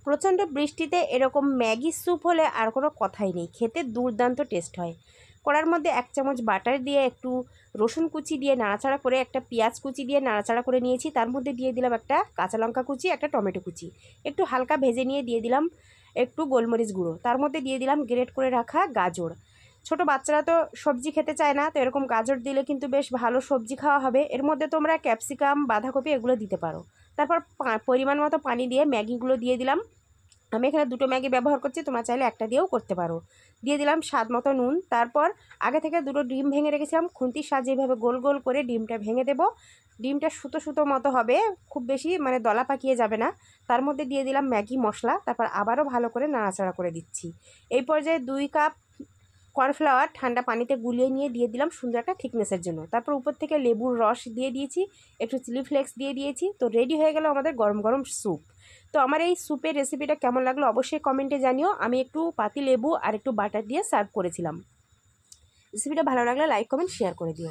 প্রচণ্ড বৃষ্টিতে এরকম ম্যাগি স্যুপ হলে আর কোনো কথাই নেই, খেতে দুর্দান্ত টেস্ট হয়। কড়ার মধ্যে 1 চামচ বাটার দিয়ে একটু রসুন কুচি দিয়ে নাড়াচাড়া করে, একটা পেঁয়াজ কুচি দিয়ে নাড়াচাড়া করে নিয়েছি। তার মধ্যে দিয়ে দিলাম একটা কাঁচা লঙ্কা কুচি, একটা টমেটো কুচি, একটু হালকা ভেজে নিয়ে দিয়ে দিলাম একটু গোলমরিচ গুঁড়ো। তার মধ্যে দিয়ে দিলাম গ্রেট করে রাখা গাজর। ছোটো বাচ্চারা তো সবজি খেতে চায় না, তো এরকম গাজর দিলে কিন্তু বেশ ভালো সবজি খাওয়া হবে। এর মধ্যে তোমরা ক্যাপসিকাম, বাঁধাকপি এগুলো দিতে পারো। তারপর পরিমাণ মতো পানি দিয়ে ম্যাগিগুলো দিয়ে দিলাম। আমি এখানে 2টো ম্যাগি ব্যবহার করছি, তোমরা চাইলে একটা দিয়েও করতে পারো। দিয়ে দিলাম স্বাদ মতো নুন। তারপর আগে থেকে 2টো ডিম ভেঙে রেখেছিলাম, খুন্তির সাহায্যে এভাবে গোল গোল করে ডিমটা ভেঙে দেবো। ডিমটা সুতো সুতো মতো হবে, খুব বেশি মানে দলা পাকিয়ে যাবে না। তার মধ্যে দিয়ে দিলাম ম্যাগি মশলা, তারপর আবারও ভালো করে নাড়াচাড়া করে দিচ্ছি। এই পর্যায়ে 2 কাপ কর্নফ্লাওয়ার ঠান্ডা পানিতে গুলিয়ে নিয়ে দিয়ে দিলাম সুন্দর একটা থিকনেসের জন্য। তারপর উপর থেকে লেবুর রস দিয়ে দিয়েছি, একটু চিলি ফ্লেক্স দিয়ে দিয়েছি। তো রেডি হয়ে গেল আমাদের গরম গরম স্যুপ। তো আমার এই স্যুপের রেসিপিটা কেমন লাগলো অবশ্যই কমেন্টে জানিও। আমি একটু পাতি লেবু আর একটু বাটার দিয়ে সার্ভ করেছিলাম। রেসিপিটা ভালো লাগলে লাইক, কমেন্ট, শেয়ার করে দিও।